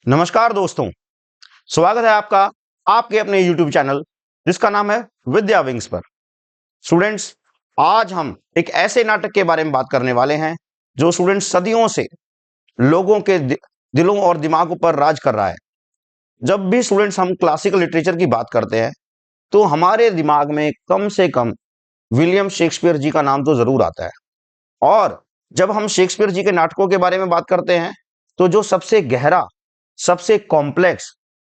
नमस्कार दोस्तों, स्वागत है आपका आपके अपने YouTube चैनल जिसका नाम है विद्या विंग्स पर। स्टूडेंट्स, आज हम एक ऐसे नाटक के बारे में बात करने वाले हैं जो स्टूडेंट्स सदियों से लोगों के दिलों और दिमागों पर राज कर रहा है। जब भी स्टूडेंट्स हम क्लासिकल लिटरेचर की बात करते हैं तो हमारे दिमाग में कम से कम विलियम शेक्सपियर जी का नाम तो जरूर आता है। और जब हम शेक्सपियर जी के नाटकों के बारे में बात करते हैं तो जो सबसे गहरा, सबसे कॉम्प्लेक्स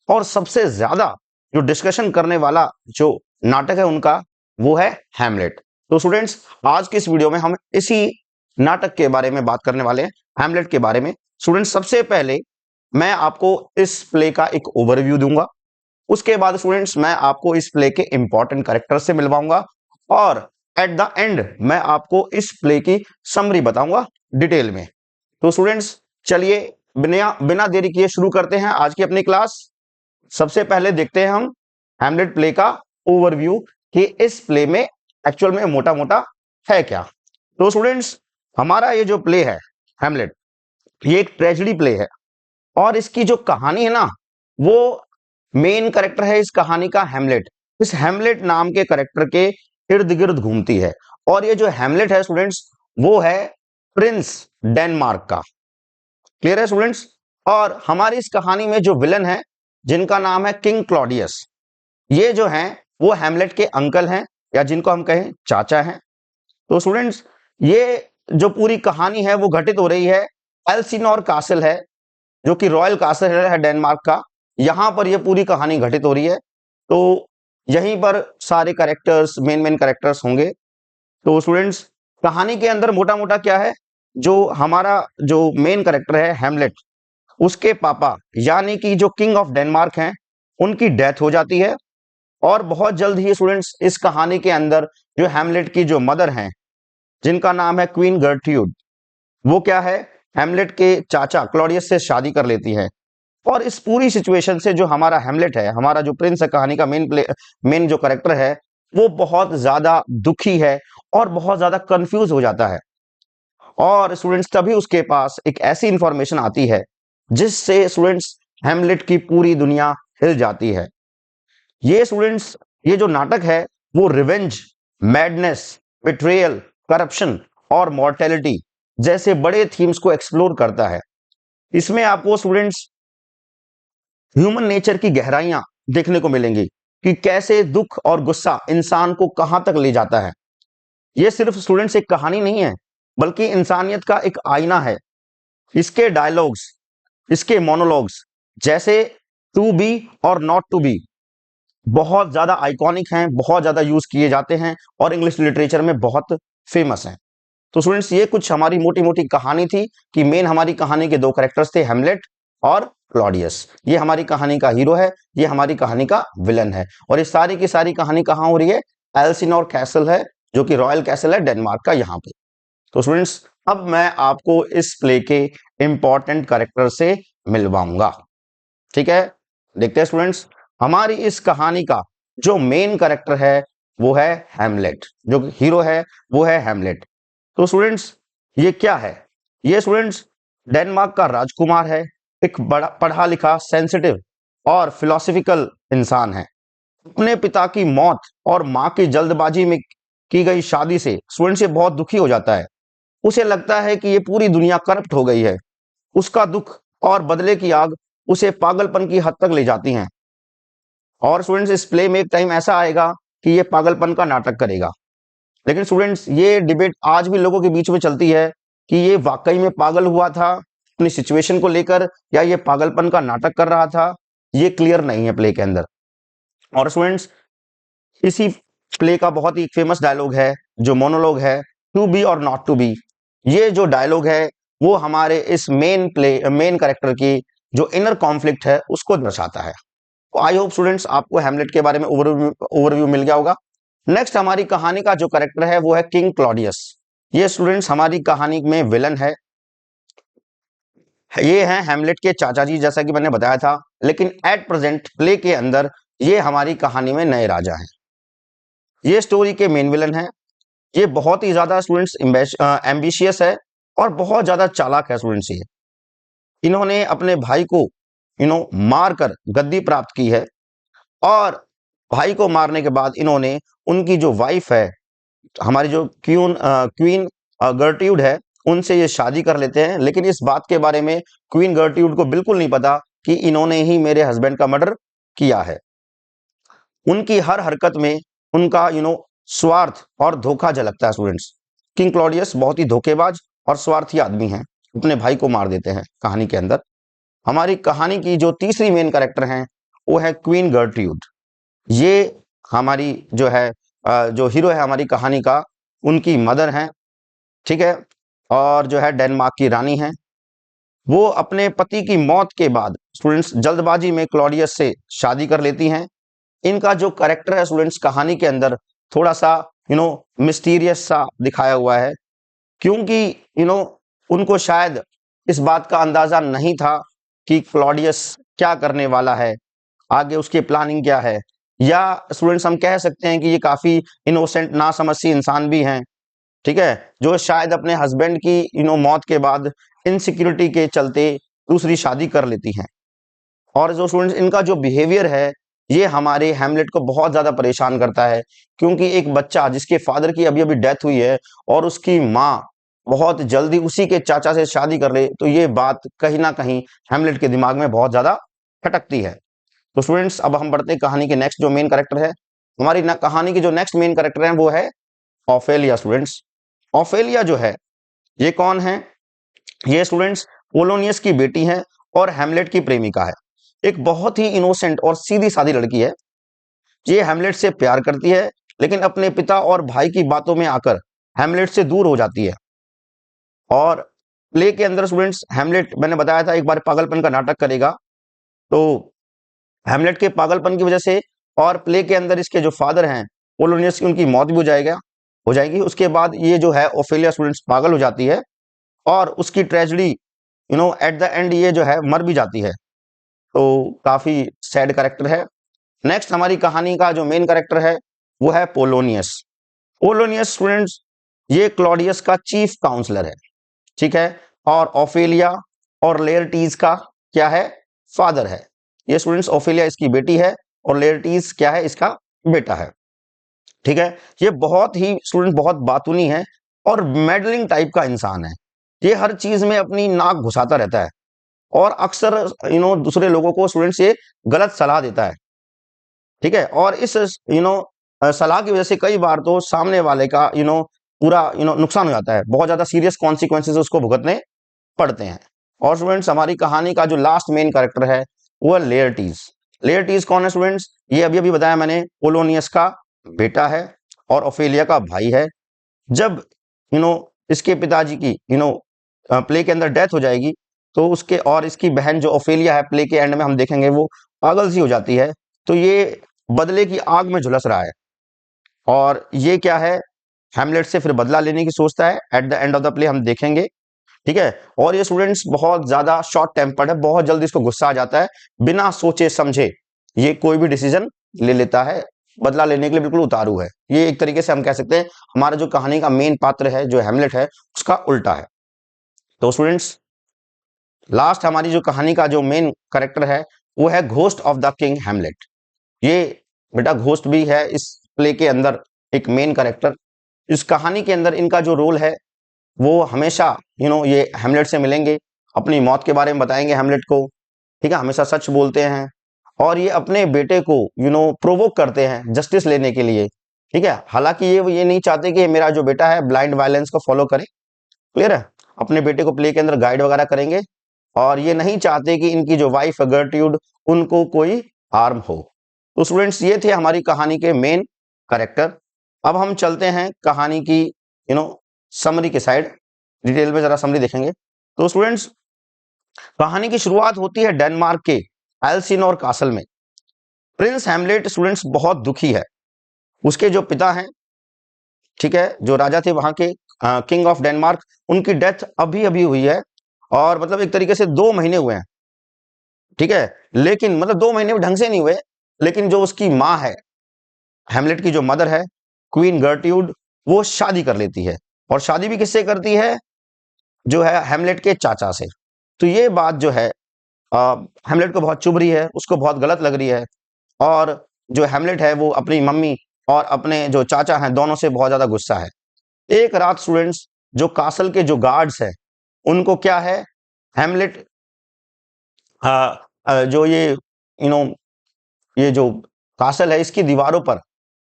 और सबसे ज्यादा जो डिस्कशन करने वाला जो नाटक है उनका, वो है हैमलेट। तो स्टूडेंट्स, आज की इस वीडियो में हम इसी नाटक के बारे में बात करने वाले हैं, हैमलेट के बारे में। स्टूडेंट्स, सबसे पहले मैं आपको इस प्ले का एक ओवरव्यू दूंगा। उसके बाद स्टूडेंट्स मैं आपको इस प्ले के इंपॉर्टेंट कैरेक्टर से मिलवाऊंगा और एट द एंड मैं आपको इस प्ले की समरी बताऊंगा डिटेल में। तो स्टूडेंट्स, चलिए बिना बिना देरी किए शुरू करते हैं आज की अपनी क्लास। सबसे पहले देखते हैं हम हैमलेट प्ले का ओवरव्यू कि इस प्ले में एक्चुअल में मोटा मोटा है क्या। तो स्टूडेंट्स, हमारा ये जो प्ले है हैमलेट, ये एक ट्रेजेडी प्ले है और इसकी जो कहानी है ना, वो मेन कैरेक्टर है इस कहानी का हैमलेट। इस हैमलेट नाम के कैरेक्टर के इर्द गिर्द घूमती है और ये जो हैमलेट है स्टूडेंट्स, वो है प्रिंस डेनमार्क का। क्लियर है स्टूडेंट्स? और हमारी इस कहानी में जो विलन है जिनका नाम है किंग क्लॉडियस, ये जो हैं वो हैमलेट के अंकल हैं या जिनको हम कहें चाचा हैं। तो स्टूडेंट्स, ये जो पूरी कहानी है वो घटित हो रही है एल्सिनोर कासल है, जो कि रॉयल कासल है डेनमार्क का। यहां पर ये पूरी कहानी घटित हो रही है। तो यहीं पर सारे कैरेक्टर्स, मेन कैरेक्टर्स होंगे। तो स्टूडेंट्स, कहानी के अंदर मोटा मोटा क्या है, जो हमारा जो मेन कैरेक्टर है हैमलेट, उसके पापा यानी कि जो किंग ऑफ डेनमार्क हैं, उनकी डेथ हो जाती है। और बहुत जल्द ही स्टूडेंट्स इस कहानी के अंदर जो हैमलेट की जो मदर हैं, जिनका नाम है क्वीन गर्ट्यूड, वो क्या है, हैमलेट के चाचा क्लॉडियस से शादी कर लेती है। और इस पूरी सिचुएशन से जो हमारा हैमलेट है, हमारा जो प्रिंस है, कहानी का मेन जो कैरेक्टर है, वो बहुत ज्यादा दुखी है और बहुत ज्यादा कंफ्यूज हो जाता है। और स्टूडेंट्स, तभी उसके पास एक ऐसी इंफॉर्मेशन आती है जिससे स्टूडेंट्स हैमलेट की पूरी दुनिया हिल जाती है। ये स्टूडेंट्स, ये जो नाटक है वो रिवेंज, मैडनेस, बिट्रेयल, करप्शन और मॉर्टेलिटी जैसे बड़े थीम्स को एक्सप्लोर करता है। इसमें आपको स्टूडेंट्स ह्यूमन नेचर की गहराइयां देखने को मिलेंगी कि कैसे दुख और गुस्सा इंसान को कहां तक ले जाता है। यह सिर्फ स्टूडेंट्स एक कहानी नहीं है, बल्कि इंसानियत का एक आईना है। इसके डायलॉग्स, इसके मोनोलॉग्स जैसे टू बी और नॉट टू बी बहुत ज्यादा आइकॉनिक हैं, बहुत ज्यादा यूज किए जाते हैं और इंग्लिश लिटरेचर में बहुत फेमस हैं। तो स्टूडेंट्स, ये कुछ हमारी मोटी मोटी कहानी थी कि मेन हमारी कहानी के दो कैरेक्टर्स थे, हैमलेट और क्लॉडियस। ये हमारी कहानी का हीरो है, ये हमारी कहानी का विलन है। और ये सारी की सारी कहानी कहां हो रही है, एल्सिनोर कैसल है, जो कि रॉयल कैसल है डेनमार्क का, यहां पे। तो स्टूडेंट्स, अब मैं आपको इस प्ले के इंपॉर्टेंट कैरेक्टर से मिलवाऊंगा। ठीक है, देखते हैं स्टूडेंट्स, हमारी इस कहानी का जो मेन कैरेक्टर है वो है हैमलेट, जो हीरो है वो है हैमलेट। तो स्टूडेंट्स, ये क्या है, ये स्टूडेंट्स डेनमार्क का राजकुमार है, एक बड़ा पढ़ा लिखा, सेंसिटिव और फिलोसफिकल इंसान है। अपने पिता की मौत और मां की जल्दबाजी में की गई शादी से स्टूडेंट्स ये बहुत दुखी हो जाता है। उसे लगता है कि ये पूरी दुनिया करप्ट हो गई है। उसका दुख और बदले की आग उसे पागलपन की हद तक ले जाती हैं। और स्टूडेंट्स, इस प्ले में एक टाइम ऐसा आएगा कि ये पागलपन का नाटक करेगा। लेकिन स्टूडेंट्स, ये डिबेट आज भी लोगों के बीच में चलती है कि ये वाकई में पागल हुआ था अपनी सिचुएशन को लेकर, या ये पागलपन का नाटक कर रहा था। ये क्लियर नहीं है प्ले के अंदर। और स्टूडेंट्स, इसी प्ले का बहुत ही फेमस डायलॉग है, जो मोनोलॉग है, टू बी और नॉट टू बी। ये जो डायलॉग है वो हमारे इस मेन कैरेक्टर की जो इनर कॉन्फ्लिक्ट है उसको दर्शाता है। तो आई होप स्टूडेंट्स आपको हैमलेट के बारे में ओवरव्यू मिल गया होगा। नेक्स्ट हमारी कहानी का जो कैरेक्टर है वो है किंग क्लॉडियस। ये स्टूडेंट्स हमारी कहानी में विलन है। ये हैं हैमलेट के चाचा जी, जैसा कि मैंने बताया था। लेकिन एट प्रेजेंट प्ले के अंदर ये हमारी कहानी में नए राजा हैं। ये स्टोरी के मेन विलन हैं। ये बहुत ही ज्यादा स्टूडेंट्स एम्बिशियस है और बहुत ज्यादा चालाक है स्टूडेंट्स। ये इन्होंने अपने भाई को मारकर गद्दी प्राप्त की है। और भाई को मारने के बाद इन्होंने उनकी जो वाइफ है, हमारी जो क्वीन गर्ट्यूड है, उनसे ये शादी कर लेते हैं। लेकिन इस बात के बारे में क्वीन गर्ट्यूड को बिल्कुल नहीं पता कि इन्होंने ही मेरे हस्बैंड का मर्डर किया है। उनकी हर हरकत में उनका स्वार्थ और धोखा झलकता है स्टूडेंट्स। किंग क्लॉडियस बहुत ही धोखेबाज और स्वार्थी आदमी हैं, अपने भाई को मार देते हैं कहानी के अंदर। हमारी कहानी की जो तीसरी मेन कैरेक्टर हैं वो है क्वीन गर्ट्यूड। ये हमारी जो है जो हीरो है हमारी कहानी का, उनकी मदर हैं, ठीक है, और जो है डेनमार्क की रानी हैं। वो अपने पति की मौत के बाद स्टूडेंट्स जल्दबाजी में क्लॉडियस से शादी कर लेती हैं। इनका जो कैरेक्टर है स्टूडेंट्स कहानी के अंदर थोड़ा सा मिस्टीरियस सा दिखाया हुआ है, क्योंकि उनको शायद इस बात का अंदाजा नहीं था कि क्लॉडियस क्या करने वाला है, आगे उसकी प्लानिंग क्या है। या स्टूडेंट्स हम कह सकते हैं कि ये काफी इनोसेंट ना समझ सी इंसान भी हैं, ठीक है, जो शायद अपने हस्बैंड की मौत के बाद इनसिक्योरिटी के चलते दूसरी शादी कर लेती हैं। और जो स्टूडेंट्स इनका जो बिहेवियर है ये हमारे हैमलेट को बहुत ज्यादा परेशान करता है, क्योंकि एक बच्चा जिसके फादर की अभी अभी डेथ हुई है और उसकी माँ बहुत जल्दी उसी के चाचा से शादी कर ले, तो ये बात कहीं ना कहीं हैमलेट के दिमाग में बहुत ज्यादा खटकती है। तो स्टूडेंट्स अब हम बढ़ते हैं कहानी के नेक्स्ट जो मेन कैरेक्टर है। हमारी कहानी की जो नेक्स्ट मेन कैरेक्टर है वो है ऑफेलिया। स्टूडेंट्स ऑफेलिया जो है ये कौन है? ये स्टूडेंट्स पोलोनियस की बेटी है और हैमलेट की प्रेमिका है। एक बहुत ही इनोसेंट और सीधी सादी लड़की है। ये हैमलेट से प्यार करती है, लेकिन अपने पिता और भाई की बातों में आकर हैमलेट से दूर हो जाती है। और प्ले के अंदर स्टूडेंट्स हैमलेट, मैंने बताया था एक बार पागलपन का नाटक करेगा, तो हैमलेट के पागलपन की वजह से और प्ले के अंदर इसके जो फादर हैं पोलोनियस की, उनकी मौत भी हो जाएगी। उसके बाद ये जो है ऑफेलिया स्टूडेंट्स पागल हो जाती है और उसकी ट्रेजेडी एट द एंड ये जो है मर भी जाती है। तो काफी सैड कैरेक्टर है। नेक्स्ट हमारी कहानी का जो मेन कैरेक्टर है वो है पोलोनियस। पोलोनियस स्टूडेंट्स ये क्लॉडियस का चीफ काउंसलर है, ठीक है, और ऑफेलिया और लेयरटीज का क्या है? फादर है। ये स्टूडेंट्स ऑफेलिया इसकी बेटी है और लेयरटीज क्या है? इसका बेटा है, ठीक है। ये बहुत ही स्टूडेंट बहुत बातूनी है और मेडलिंग टाइप का इंसान है। ये हर चीज में अपनी नाक घुसाता रहता है और अक्सर दूसरे लोगों को स्टूडेंट्स ये गलत सलाह देता है, ठीक है। और इस सलाह की वजह से कई बार तो सामने वाले का पूरा नुकसान हो जाता है, बहुत ज्यादा सीरियस कॉन्सिक्वेंसेस उसको भुगतने पड़ते हैं। और स्टूडेंट्स हमारी कहानी का जो लास्ट मेन कैरेक्टर है वो है लेयरटीज। लेयरटीज कौन है स्टूडेंट्स? ये अभी अभी बताया मैंने, पोलोनियस का बेटा है और ऑफेलिया का भाई है। जब इसके पिताजी की प्ले के अंदर डेथ हो जाएगी, तो उसके और इसकी बहन जो ऑफेलिया है, प्ले के एंड में हम देखेंगे वो पागल सी हो जाती है। तो ये बदले की आग में झुलस रहा है और ये क्या है? हैमलेट से फिर बदला लेने की सोचता है। At the end of the play हम देखेंगे, ठीक है। और ये स्टूडेंट्स बहुत ज्यादा शॉर्ट टेम्पर्ड है, बहुत जल्दी इसको गुस्सा आ जाता है, बिना सोचे समझे ये कोई भी डिसीजन ले लेता है, बदला लेने के लिए बिल्कुल उतारू है। ये एक तरीके से हम कह सकते हैं हमारा जो कहानी का मेन पात्र है जो हैमलेट है उसका उल्टा है। तो स्टूडेंट्स लास्ट हमारी जो कहानी का जो मेन कैरेक्टर है वो है ghost of the king Hamlet. ये बेटा घोस्ट भी है इस प्ले के अंदर एक मेन कैरेक्टर। इस कहानी के अंदर इनका जो रोल है वो हमेशा ये हैमलेट से मिलेंगे, अपनी मौत के बारे में बताएंगे हैमलेट को, ठीक है, हमेशा सच बोलते हैं और ये अपने बेटे को प्रोवोक करते हैं जस्टिस लेने के लिए, ठीक है। हालांकि ये नहीं चाहते कि मेरा जो बेटा है ब्लाइंड वायलेंस को फॉलो करे, क्लियर है, अपने बेटे को प्ले के अंदर गाइड वगैरह करेंगे और ये नहीं चाहते कि इनकी जो वाइफ है गर्ट्यूड उनको कोई हार्म हो। तो स्टूडेंट्स ये थे हमारी कहानी के मेन कैरेक्टर। अब हम चलते हैं कहानी की समरी के साइड, डिटेल में जरा समरी देखेंगे। तो स्टूडेंट्स कहानी की शुरुआत होती है डेनमार्क के एल्सिनोर कासल में। प्रिंस हैमलेट स्टूडेंट्स बहुत दुखी है। उसके जो पिता हैं, ठीक है, जो राजा थे वहां के किंग ऑफ डेनमार्क, उनकी डेथ अभी अभी हुई है और मतलब एक तरीके से 2 महीने हुए हैं, ठीक है। लेकिन मतलब 2 महीने ढंग से नहीं हुए, लेकिन जो उसकी माँ है, हैमलेट की जो मदर है क्वीन गर्ट्यूड, वो शादी कर लेती है और शादी भी किससे करती है? जो है हैमलेट के चाचा से। तो ये बात जो है हेमलेट को बहुत चुभ रही है, उसको बहुत गलत लग रही है, और जो हेमलेट है वो अपनी मम्मी और अपने जो चाचा हैं दोनों से बहुत ज्यादा गुस्सा है। एक रात स्टूडेंट्स, जो कासल के जो गार्ड्स हैं उनको क्या है, हेमलेट जो ये ये जो कासल है इसकी दीवारों पर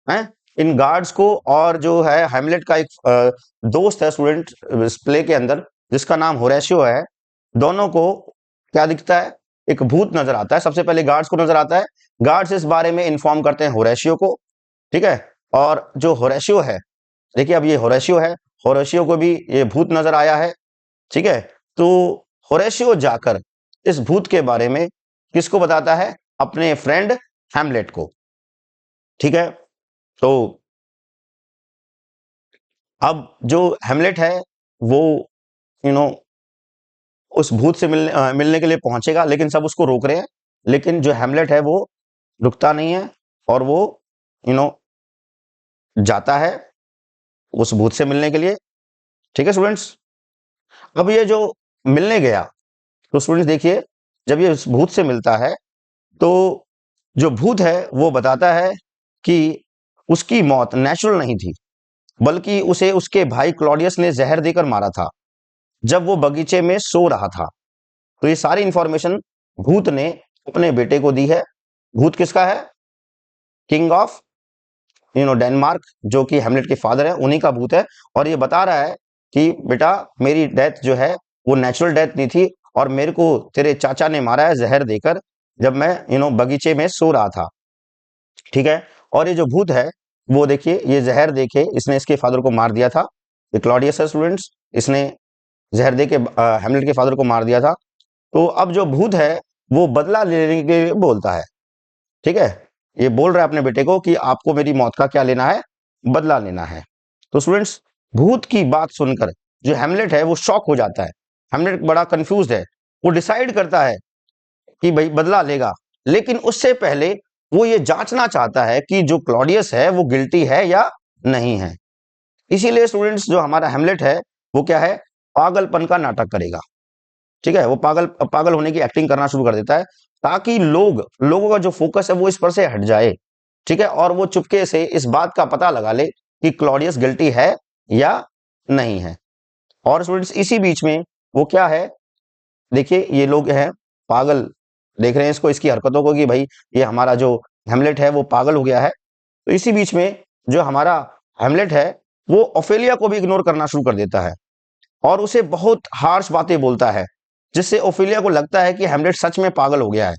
हैं, इन गार्ड्स को और जो है हेमलेट का एक दोस्त है स्टूडेंट इस प्ले के अंदर जिसका नाम होरेशियो है, दोनों को क्या दिखता है, एक भूत नजर आता है। सबसे पहले गार्ड्स को नजर आता है, गार्ड्स इस बारे में इन्फॉर्म करते हैं होरेशियो को, ठीक है। और जो होरेशियो है, देखिए अब ये होरेशियो है, होरेशियो को भी ये भूत नजर आया है, ठीक है। तो होरेशियो जाकर इस भूत के बारे में किसको बताता है, अपने फ्रेंड हैमलेट को, ठीक है। तो अब जो हेमलेट है वो यू नो उस भूत से मिलने के लिए पहुंचेगा, लेकिन सब उसको रोक रहे हैं, लेकिन जो हेमलेट है वो रुकता नहीं है और वो यू नो जाता है उस भूत से मिलने के लिए, ठीक है स्टूडेंट्स। अब ये जो मिलने गया, तो स्टूडेंट्स देखिए, जब ये उस भूत से मिलता है तो जो भूत है वो बताता है कि उसकी मौत नेचुरल नहीं थी, बल्कि उसे उसके भाई क्लॉडियस ने जहर देकर मारा था जब वो बगीचे में सो रहा था। तो ये सारी इंफॉर्मेशन भूत ने अपने बेटे को दी है। भूत किसका है, किंग ऑफ डेनमार्क, जो कि हेमलेट के फादर है, उन्हीं का भूत है। और ये बता रहा है कि बेटा मेरी डेथ जो है वो नेचुरल डेथ नहीं थी, और मेरे को तेरे चाचा ने मारा है जहर देकर जब मैं बगीचे में सो रहा था, ठीक है। और ये जो भूत है वो देखिए, ये जहर देके इसने इसके फादर को मार दिया था। ये क्लॉडियस है स्टूडेंट्स, इसने जहर दे के हेमलेट के फादर को मार दिया था। तो अब जो भूत है वो बदला लेने के लिए बोलता है, ठीक है। ये बोल रहा है अपने बेटे को कि आपको मेरी मौत का क्या लेना है, बदला लेना है। तो स्टूडेंट्स, भूत की बात सुनकर जो हेमलेट है वो शॉक हो जाता है। हेमलेट बड़ा कंफ्यूज है, वो डिसाइड करता है कि भाई बदला लेगा, लेकिन उससे पहले वो ये जांचना चाहता है कि जो क्लॉडियस है वो गिल्टी है या नहीं है। इसीलिए स्टूडेंट्स, जो हमारा हेमलेट है वो क्या है, पागलपन का नाटक करेगा, ठीक है। वो पागल पागल होने की एक्टिंग करना शुरू कर देता है, ताकि लोगों का जो फोकस है वो इस पर से हट जाए, ठीक है, और वो चुपके से इस बात का पता लगा ले कि क्लॉडियस गिल्टी है या नहीं है। और स्टूडेंट्स, इसी बीच में वो क्या है, देखिए ये लोग हैं पागल, देख रहे हैं इसको, इसकी हरकतों को, कि भाई ये हमारा जो हेमलेट है वो पागल हो गया है। तो इसी बीच में जो हमारा हेमलेट है वो ओफेलिया को भी इग्नोर करना शुरू कर देता है और उसे बहुत हार्श बातें बोलता है, जिससे ओफेलिया को लगता है कि हेमलेट सच में पागल हो गया है।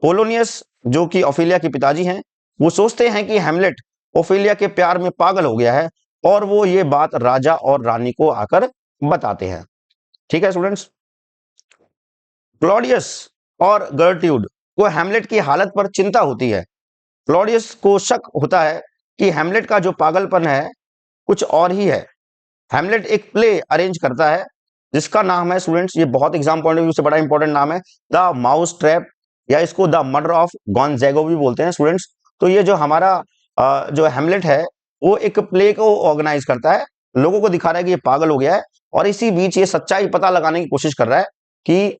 पोलोनियस, जो कि ओफेलिया के पिताजी हैं, वो सोचते हैं कि हेमलेट ओफेलिया के प्यार में पागल हो गया है, और वो ये बात राजा और रानी को आकर बताते हैं, ठीक है स्टूडेंट्स। क्लॉडियस और गर्ट्यूड को हेमलेट की हालत पर चिंता होती है। क्लॉडियस को शक होता है कि हेमलेट का जो पागलपन है कुछ और ही है। हेमलेट एक प्ले अरेंज करता है जिसका नाम है स्टूडेंट्स, ये बहुत एग्जाम पॉइंट ऑफ व्यू से बड़ा इंपॉर्टेंट नाम है, द माउस ट्रैप, या इसको द मर्डर ऑफ गॉन्जेगो भी बोलते हैं स्टूडेंट्स। तो ये जो हमारा जो हेमलेट है वो एक प्ले को ऑर्गेनाइज करता है, लोगों को दिखा रहा है कि ये पागल हो गया है, और इसी बीच ये सच्चाई पता लगाने की कोशिश कर रहा है कि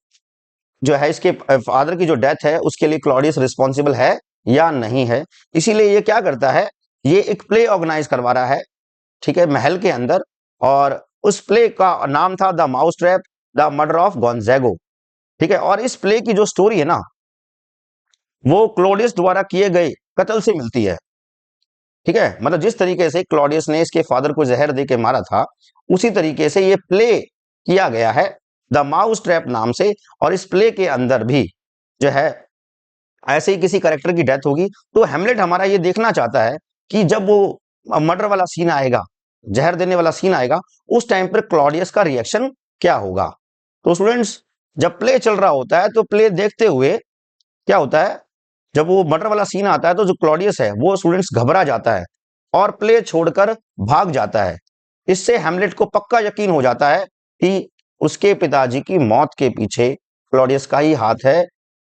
जो है इसके फादर की जो डेथ है उसके लिए क्लॉडियस रिस्पॉन्सिबल है या नहीं है। इसीलिए ये क्या करता है, ये एक प्ले ऑर्गेनाइज करवा रहा है, ठीक है, महल के अंदर। और उस प्ले का नाम था the mousetrap, the murder of Gonzago, ठीक है। और इस प्ले की जो स्टोरी है ना, वो क्लॉडियस द्वारा किए गए कत्ल से मिलती है, ठीक है। मतलब जिस तरीके से क्लॉडियस ने इसके फादर को जहर दे के मारा था, उसी तरीके से ये प्ले किया गया है द माउस ट्रैप नाम से। और इस प्ले के अंदर भी जो है ऐसे ही किसी करेक्टर की डेथ होगी। तो हेमलेट हमारा ये देखना चाहता है कि जब वो मर्डर वाला सीन आएगा, जहर देने वाला सीन आएगा, उस टाइम पर क्लॉडियस का रिएक्शन क्या होगा। तो स्टूडेंट्स, जब प्ले चल रहा होता है तो प्ले देखते हुए क्या होता है, जब वो मर्डर वाला सीन आता है तो जो क्लॉडियस है वो स्टूडेंट्स घबरा जाता है और प्ले छोड़कर भाग जाता है। इससे हेमलेट को पक्का यकीन हो जाता है कि उसके पिताजी की मौत के पीछे क्लॉडियस का ही हाथ है,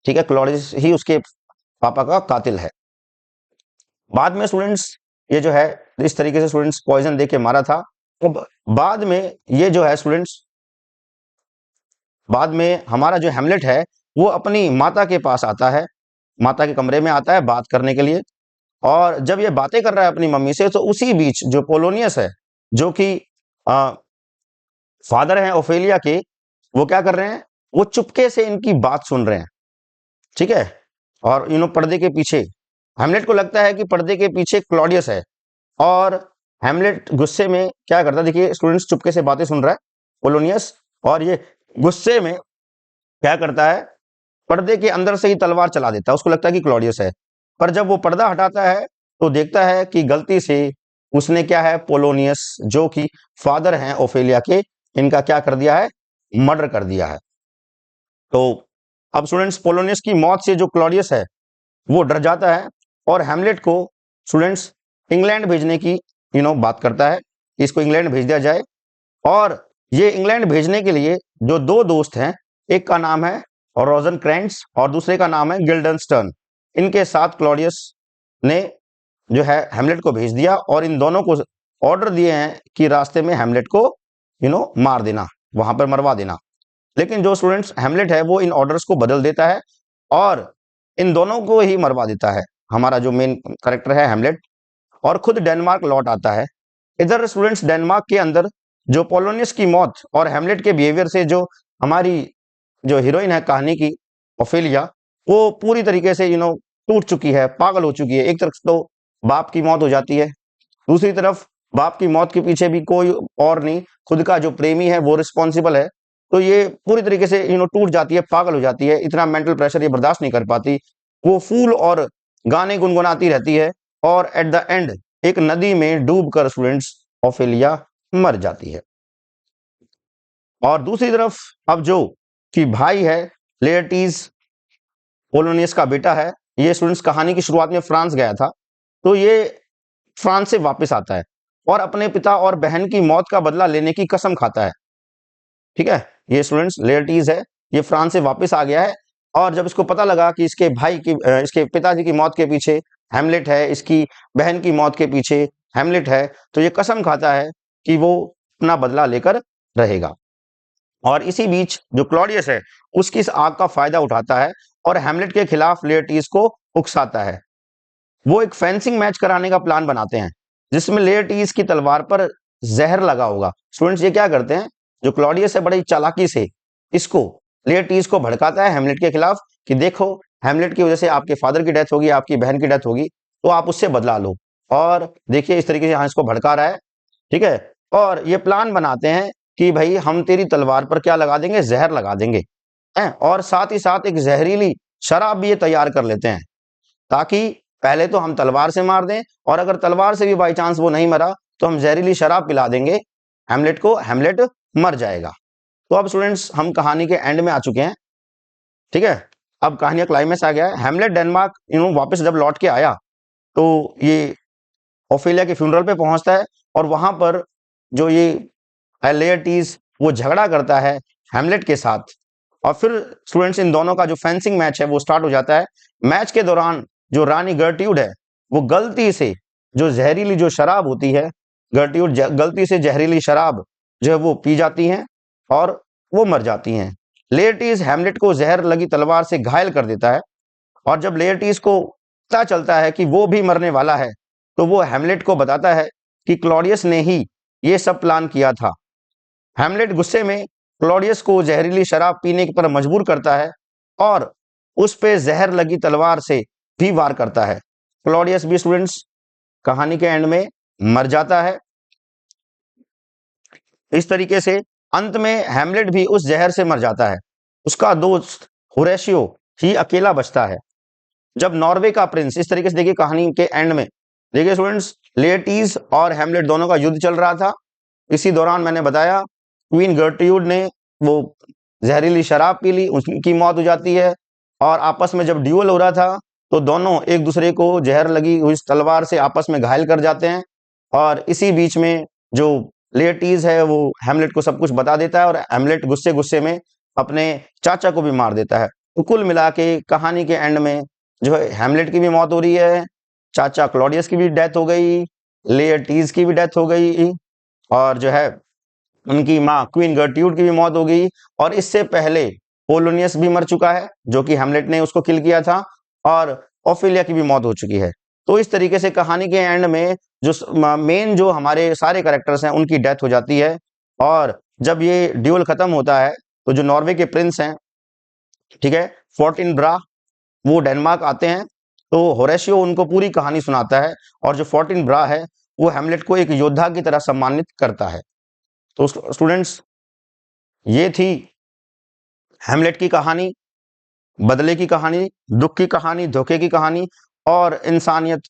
ठीक है, क्लॉडियस ही उसके पापा का कातिल है। बाद में स्टूडेंट्स, ये जो है इस तरीके से स्टूडेंट्स पॉइजन दे के मारा था। तो बाद में ये जो है स्टूडेंट्स, बाद में हमारा जो हेमलेट है वो अपनी माता के पास आता है, माता के कमरे में आता है बात करने के लिए। और जब ये बातें कर रहा है अपनी मम्मी से, तो उसी बीच जो पोलोनियस है, जो कि फादर हैं ओफेलिया के, वो क्या कर रहे हैं, वो चुपके से इनकी बात सुन रहे हैं, ठीक है। और पर्दे के पीछे हैमलेट को लगता है कि पर्दे के पीछे क्लॉडियस है, और हैमलेट गुस्से में क्या करता है, देखिए स्टूडेंट्स, चुपके से बातें सुन रहा है पोलोनियस, और ये गुस्से में क्या करता है, पर्दे के अंदर से ही तलवार चला देता है। उसको लगता है कि क्लॉडियस है, पर जब वो पर्दा हटाता है तो देखता है कि गलती से उसने क्या है, पोलोनियस जो कि फादर हैं ओफेलिया के, इनका क्या कर दिया है, मर्डर कर दिया है। तो अब स्टूडेंट्स, पोलोनियस की मौत से जो क्लॉडियस है वो डर जाता है, और हैमलेट को स्टूडेंट्स इंग्लैंड भेजने की बात करता है, इसको इंग्लैंड भेज दिया जाए। और ये इंग्लैंड भेजने के लिए जो दो दोस्त हैं, एक का नाम है रोजनक्रेंट्स और दूसरे का नाम है गिल्डनस्टर्न, इनके साथ क्लॉडियस ने जो है हैमलेट को भेज दिया, और इन दोनों को ऑर्डर दिए हैं कि रास्ते में हैमलेट को मार देना, वहां पर मरवा देना। लेकिन जो स्टूडेंट्स हैमलेट है वो इन ऑर्डर्स को बदल देता है और इन दोनों को ही मरवा देता है, हमारा जो मेन कैरेक्टर है हैमलेट, और खुद डेनमार्क लौट आता है। इधर स्टूडेंट्स डेनमार्क के अंदर जो पोलोनियस की मौत और हैमलेट के बिहेवियर से जो हमारी जो हीरोइन है कहानी की, ओफेलिया, वो पूरी तरीके से टूट चुकी है, पागल हो चुकी है। एक तरफ तो बाप की मौत हो जाती है, दूसरी तरफ बाप की मौत के पीछे भी कोई और नहीं, खुद का जो प्रेमी है वो रिस्पॉन्सिबल है। तो ये पूरी तरीके से टूट जाती है, पागल हो जाती है, इतना मेंटल प्रेशर ये बर्दाश्त नहीं कर पाती। वो फूल और गाने गुनगुनाती रहती है, और एट द एंड एक नदी में डूबकर स्टूडेंट्स ओफेलिया मर जाती है। और दूसरी तरफ अब जो कि भाई है लेयर्टीज, पोलोनियस का बेटा है, ये स्टूडेंट्स कहानी की शुरुआत में फ्रांस गया था, तो ये फ्रांस से वापस आता है और अपने पिता और बहन की मौत का बदला लेने की कसम खाता है, ठीक है। ये स्टूडेंट्स लेयर्टीज है, ये फ्रांस से वापस आ गया है, और जब इसको पता लगा कि इसके भाई की इसके पिताजी की मौत के पीछे हैमलेट है, इसकी बहन की मौत के पीछे हैमलेट है, तो ये कसम खाता है कि वो अपना बदला लेकर रहेगा। और इसी बीच जो क्लॉडियस है उसकी इस आग का फायदा उठाता है और हैमलेट के खिलाफ लेयर्टीज को उकसाता है। वो एक फेंसिंग मैच कराने का प्लान बनाते हैं, जिसमें लेयर्टीज की तलवार पर जहर लगा होगा। स्टूडेंट्स, ये क्या करते हैं, जो क्लॉडियस है बड़ी चालाकी से इसको लेयर्टीज को भड़काता है हैमलेट के खिलाफ, कि देखो हैमलेट की वजह से आपके फादर की डेथ होगी, आपकी बहन की डेथ होगी, तो आप उससे बदला लो। और देखिए इस तरीके से यहाँ इसको भड़का रहा है, ठीक है। और ये प्लान बनाते हैं कि भाई हम तेरी तलवार पर क्या लगा देंगे, जहर लगा देंगे, हैं, और साथ ही साथ एक जहरीली शराब भी ये तैयार कर लेते हैं, ताकि पहले तो हम तलवार से मार दें, और अगर तलवार से भी बाई चांस वो नहीं मरा तो हम जहरीली शराब पिला देंगे हैमलेट को, हैमलेट मर जाएगा। तो अब स्टूडेंट्स हम कहानी के एंड में आ चुके हैं, ठीक है। अब कहानी का क्लाइमेक्स आ गया है। हैमलेट डेनमार्क वापस जब लौट के आया तो ये ओफेलिया के फ्यूनरल पे पहुंचता है, और वहां पर जो ये लेयर्टीज वो झगड़ा करता है हैमलेट के साथ, और फिर स्टूडेंट्स इन दोनों का जो फेंसिंग मैच है वो स्टार्ट हो जाता है। मैच के दौरान जो रानी गर्ट्यूड है वो गलती से जो जहरीली जो शराब होती है, गर्ट्यूड गलती से जहरीली शराब जो है वो पी जाती हैं और वो मर जाती हैं। लेयर्टीज हैमलेट को जहर लगी तलवार से घायल कर देता है, और जब लेयर्टीज को पता चलता है कि वो भी मरने वाला है, तो वो हैमलेट को बताता है कि क्लॉडियस ने ही ये सब प्लान किया था। हैमलेट गुस्से में क्लॉडियस को जहरीली शराब पीने पर मजबूर करता है और उस पे जहर लगी तलवार से भी वार करता है। क्लॉडियस भी स्टूडेंट्स कहानी के एंड में मर जाता है। इस तरीके से अंत में हैमलेट भी उस जहर से मर जाता है। उसका दोस्त होरेशियो ही अकेला बचता है। जब नॉर्वे का प्रिंस, इस तरीके से देखिए कहानी के एंड में, देखिए स्टूडेंट्स लेयर्टीज और हैमलेट दोनों का युद्ध चल रहा था। इसी दौरान मैंने बताया क्वीन गर्ट्यूड ने वो जहरीली शराब पी ली, उसकी मौत हो जाती है, और आपस में जब ड्यूअल हो रहा था तो दोनों एक दूसरे को जहर लगी हुई तलवार से आपस में घायल कर जाते हैं। और इसी बीच में जो लेयर्टीज है वो हैमलेट को सब कुछ बता देता है, और हैमलेट गुस्से गुस्से में अपने चाचा को भी मार देता है। तो कुल मिला के कहानी के एंड में जो है हैमलेट की भी मौत हो रही है, चाचा क्लॉडियस की भी डेथ हो गई, लेयर्टीज की भी डेथ हो गई, और जो है उनकी माँ क्वीन गर्ट्यूड की भी मौत हो गई। और इससे पहले पोलोनियस भी मर चुका है, जो कि हैमलेट ने उसको किल किया था, और ओफेलिया की भी मौत हो चुकी है। तो इस तरीके से कहानी के एंड में जो मेन जो हमारे सारे कैरेक्टर्स हैं उनकी डेथ हो जाती है। और जब ये ड्यूल खत्म होता है तो जो नॉर्वे के प्रिंस हैं, ठीक है, फोर्टिन ब्रा, वो डेनमार्क आते हैं। तो होरेशियो उनको पूरी कहानी सुनाता है, और जो फोर्टिन ब्रा है वो हैमलेट को एक योद्धा की तरह सम्मानित करता है। तो स्टूडेंट्स, ये थी हैमलेट की कहानी, बदले की कहानी, दुख की कहानी, धोखे की कहानी और इंसानियत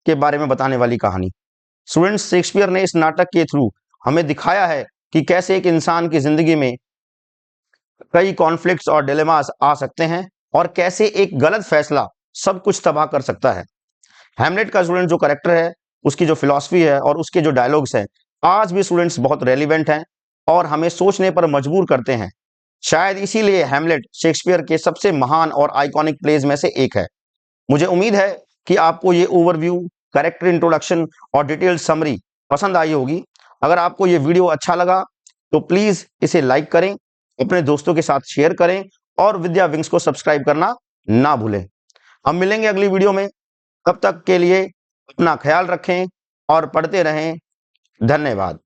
के बारे में बताने वाली कहानी। स्टूडेंट्स, शेक्सपियर ने इस नाटक के थ्रू हमें दिखाया है कि कैसे एक इंसान की जिंदगी में कई कॉन्फ्लिक्ट्स और डिलेमास आ सकते हैं, और कैसे एक गलत फैसला सब कुछ तबाह कर सकता है। हैमलेट का स्टूडेंट जो कैरेक्टर है, उसकी जो फिलॉसफी है और उसके जो डायलॉग्स हैं, आज भी स्टूडेंट्स बहुत रेलिवेंट हैं और हमें सोचने पर मजबूर करते हैं। शायद इसीलिए हैमलेट शेक्सपियर के सबसे महान और आइकॉनिक प्लेज में से एक है। मुझे उम्मीद है कि आपको ये ओवरव्यू, कैरेक्टर इंट्रोडक्शन और डिटेल्ड समरी पसंद आई होगी। अगर आपको ये वीडियो अच्छा लगा तो प्लीज इसे लाइक करें, अपने दोस्तों के साथ शेयर करें और विद्या विंग्स को सब्सक्राइब करना ना भूलें। हम मिलेंगे अगली वीडियो में। तब तक के लिए अपना ख्याल रखें और पढ़ते रहें। धन्यवाद।